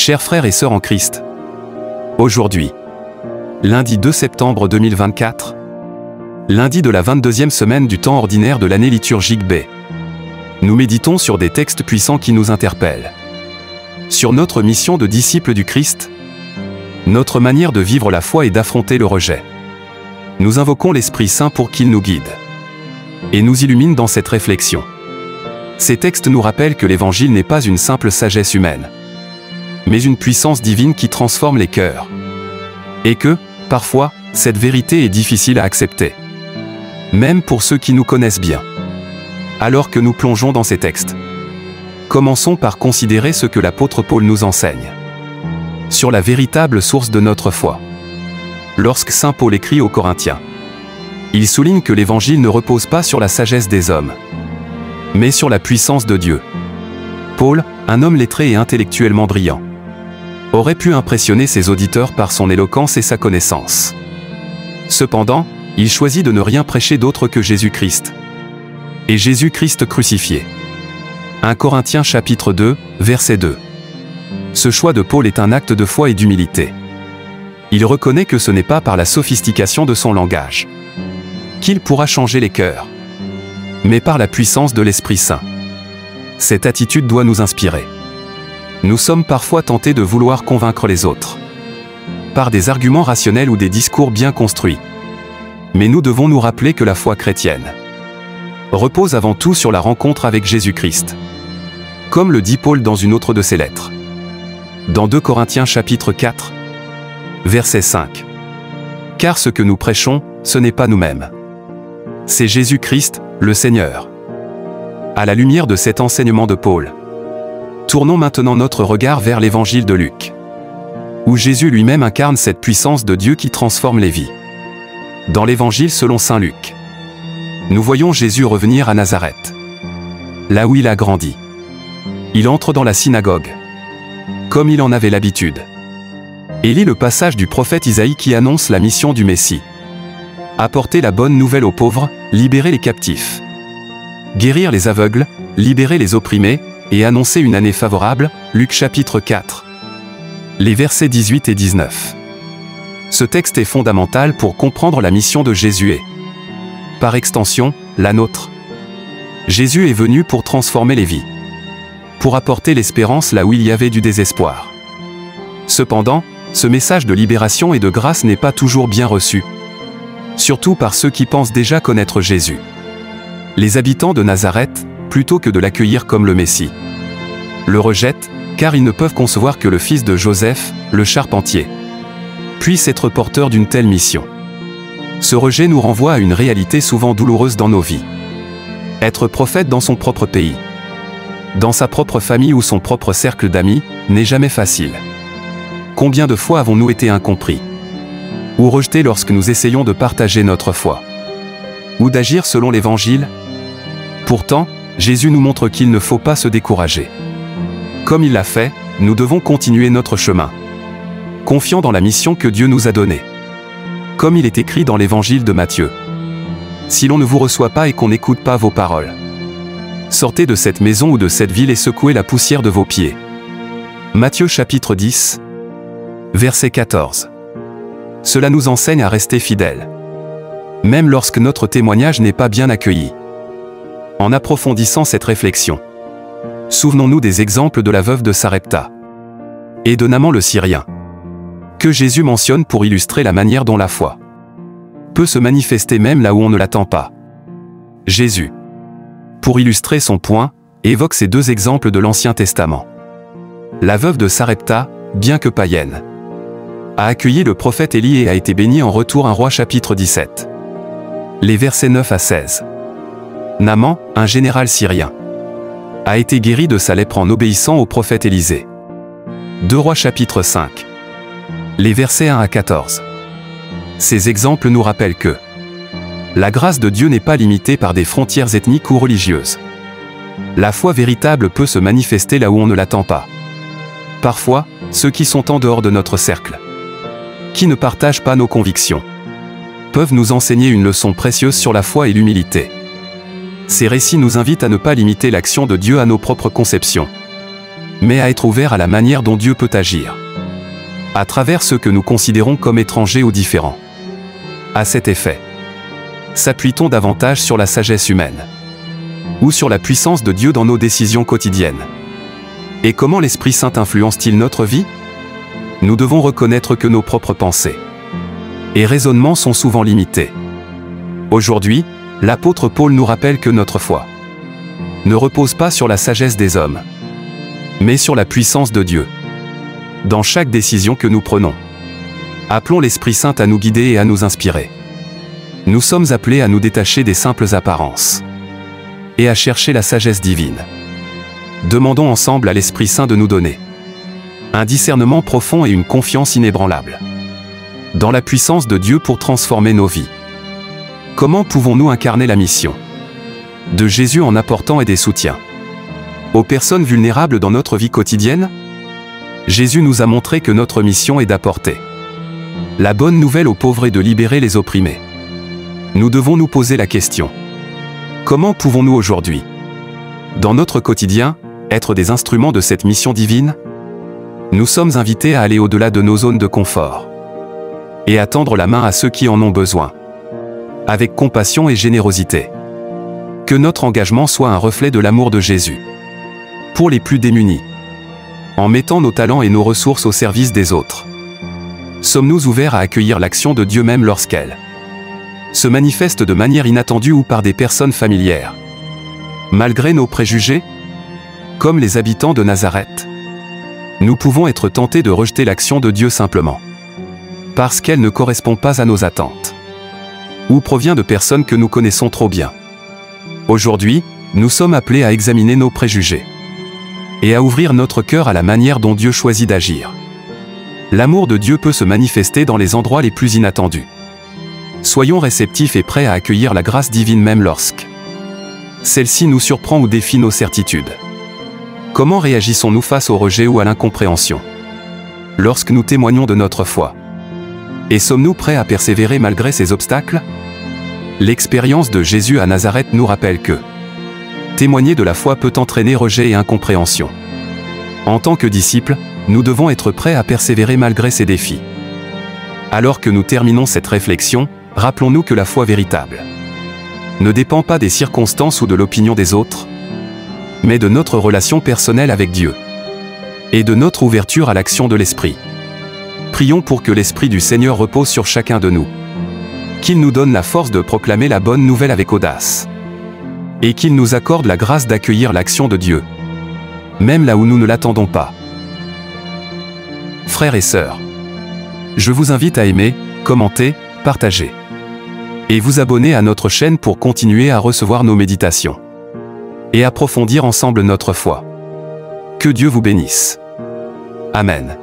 Chers frères et sœurs en Christ, aujourd'hui, lundi 2 septembre 2024, lundi de la 22e semaine du temps ordinaire de l'année liturgique B, nous méditons sur des textes puissants qui nous interpellent. Sur notre mission de disciples du Christ, notre manière de vivre la foi et d'affronter le rejet. Nous invoquons l'Esprit Saint pour qu'il nous guide et nous illumine dans cette réflexion. Ces textes nous rappellent que l'Évangile n'est pas une simple sagesse humaine, mais une puissance divine qui transforme les cœurs. Et que, parfois, cette vérité est difficile à accepter, même pour ceux qui nous connaissent bien. Alors que nous plongeons dans ces textes, commençons par considérer ce que l'apôtre Paul nous enseigne sur la véritable source de notre foi. Lorsque saint Paul écrit aux Corinthiens, il souligne que l'Évangile ne repose pas sur la sagesse des hommes, mais sur la puissance de Dieu. Paul, un homme lettré et intellectuellement brillant, aurait pu impressionner ses auditeurs par son éloquence et sa connaissance. Cependant, il choisit de ne rien prêcher d'autre que Jésus-Christ, et Jésus-Christ crucifié. 1 Corinthiens chapitre 2, verset 2. Ce choix de Paul est un acte de foi et d'humilité. Il reconnaît que ce n'est pas par la sophistication de son langage qu'il pourra changer les cœurs, mais par la puissance de l'Esprit Saint. Cette attitude doit nous inspirer. Nous sommes parfois tentés de vouloir convaincre les autres par des arguments rationnels ou des discours bien construits. Mais nous devons nous rappeler que la foi chrétienne repose avant tout sur la rencontre avec Jésus-Christ, comme le dit Paul dans une autre de ses lettres. Dans 2 Corinthiens chapitre 4, verset 5. Car ce que nous prêchons, ce n'est pas nous-mêmes, c'est Jésus-Christ, le Seigneur. À la lumière de cet enseignement de Paul, tournons maintenant notre regard vers l'Évangile de Luc, où Jésus lui-même incarne cette puissance de Dieu qui transforme les vies. Dans l'Évangile selon saint Luc, nous voyons Jésus revenir à Nazareth, là où il a grandi. Il entre dans la synagogue, comme il en avait l'habitude, et lit le passage du prophète Isaïe qui annonce la mission du Messie. Apporter la bonne nouvelle aux pauvres, libérer les captifs, guérir les aveugles, libérer les opprimés, et annoncer une année favorable, Luc chapitre 4. Les versets 18 et 19. Ce texte est fondamental pour comprendre la mission de Jésus et, par extension, la nôtre. Jésus est venu pour transformer les vies, pour apporter l'espérance là où il y avait du désespoir. Cependant, ce message de libération et de grâce n'est pas toujours bien reçu, surtout par ceux qui pensent déjà connaître Jésus. Les habitants de Nazareth, plutôt que de l'accueillir comme le Messie, le rejettent, car ils ne peuvent concevoir que le fils de Joseph, le charpentier, puisse être porteur d'une telle mission. Ce rejet nous renvoie à une réalité souvent douloureuse dans nos vies. Être prophète dans son propre pays, dans sa propre famille ou son propre cercle d'amis, n'est jamais facile. Combien de fois avons-nous été incompris ou rejetés lorsque nous essayons de partager notre foi ou d'agir selon l'Évangile? Pourtant, Jésus nous montre qu'il ne faut pas se décourager. Comme il l'a fait, nous devons continuer notre chemin, confiants dans la mission que Dieu nous a donnée. Comme il est écrit dans l'Évangile de Matthieu, « Si l'on ne vous reçoit pas et qu'on n'écoute pas vos paroles, sortez de cette maison ou de cette ville et secouez la poussière de vos pieds. » Matthieu chapitre 10, verset 14. Cela nous enseigne à rester fidèles, même lorsque notre témoignage n'est pas bien accueilli. En approfondissant cette réflexion, souvenons-nous des exemples de la veuve de Sarepta et de Naaman le Syrien, que Jésus mentionne pour illustrer la manière dont la foi peut se manifester même là où on ne l'attend pas. Jésus, pour illustrer son point, évoque ces deux exemples de l'Ancien Testament. La veuve de Sarepta, bien que païenne, a accueilli le prophète Élie et a été bénie en retour. 1 Roi chapitre 17. Les versets 9 à 16. Naaman, un général syrien, a été guéri de sa lèpre en obéissant au prophète Élisée. 2 Rois chapitre 5. Les versets 1 à 14. Ces exemples nous rappellent que la grâce de Dieu n'est pas limitée par des frontières ethniques ou religieuses. La foi véritable peut se manifester là où on ne l'attend pas. Parfois, ceux qui sont en dehors de notre cercle, qui ne partagent pas nos convictions, peuvent nous enseigner une leçon précieuse sur la foi et l'humilité. Ces récits nous invitent à ne pas limiter l'action de Dieu à nos propres conceptions, mais à être ouvert à la manière dont Dieu peut agir, à travers ceux que nous considérons comme étrangers ou différents. À cet effet, s'appuie-t-on davantage sur la sagesse humaine ou sur la puissance de Dieu dans nos décisions quotidiennes? Et comment l'Esprit Saint influence-t-il notre vie? Nous devons reconnaître que nos propres pensées et raisonnements sont souvent limités. Aujourd'hui, l'apôtre Paul nous rappelle que notre foi ne repose pas sur la sagesse des hommes, mais sur la puissance de Dieu. Dans chaque décision que nous prenons, appelons l'Esprit Saint à nous guider et à nous inspirer. Nous sommes appelés à nous détacher des simples apparences et à chercher la sagesse divine. Demandons ensemble à l'Esprit Saint de nous donner un discernement profond et une confiance inébranlable dans la puissance de Dieu pour transformer nos vies. Comment pouvons-nous incarner la mission de Jésus en apportant et des soutiens aux personnes vulnérables dans notre vie quotidienne? Jésus nous a montré que notre mission est d'apporter la bonne nouvelle aux pauvres et de libérer les opprimés. Nous devons nous poser la question: comment pouvons-nous aujourd'hui, dans notre quotidien, être des instruments de cette mission divine? Nous sommes invités à aller au-delà de nos zones de confort et à tendre la main à ceux qui en ont besoin, avec compassion et générosité. Que notre engagement soit un reflet de l'amour de Jésus pour les plus démunis, en mettant nos talents et nos ressources au service des autres. Sommes-nous ouverts à accueillir l'action de Dieu même lorsqu'elle se manifeste de manière inattendue ou par des personnes familières, malgré nos préjugés? Comme les habitants de Nazareth, nous pouvons être tentés de rejeter l'action de Dieu simplement parce qu'elle ne correspond pas à nos attentes ou provient de personnes que nous connaissons trop bien. Aujourd'hui, nous sommes appelés à examiner nos préjugés et à ouvrir notre cœur à la manière dont Dieu choisit d'agir. L'amour de Dieu peut se manifester dans les endroits les plus inattendus. Soyons réceptifs et prêts à accueillir la grâce divine même lorsque celle-ci nous surprend ou défie nos certitudes. Comment réagissons-nous face au rejet ou à l'incompréhension lorsque nous témoignons de notre foi? Et sommes-nous prêts à persévérer malgré ces obstacles? L'expérience de Jésus à Nazareth nous rappelle que témoigner de la foi peut entraîner rejet et incompréhension. En tant que disciples, nous devons être prêts à persévérer malgré ces défis. Alors que nous terminons cette réflexion, rappelons-nous que la foi véritable ne dépend pas des circonstances ou de l'opinion des autres, mais de notre relation personnelle avec Dieu et de notre ouverture à l'action de l'Esprit. Prions pour que l'Esprit du Seigneur repose sur chacun de nous, qu'il nous donne la force de proclamer la bonne nouvelle avec audace, et qu'il nous accorde la grâce d'accueillir l'action de Dieu, même là où nous ne l'attendons pas. Frères et sœurs, je vous invite à aimer, commenter, partager et vous abonner à notre chaîne pour continuer à recevoir nos méditations et approfondir ensemble notre foi. Que Dieu vous bénisse. Amen.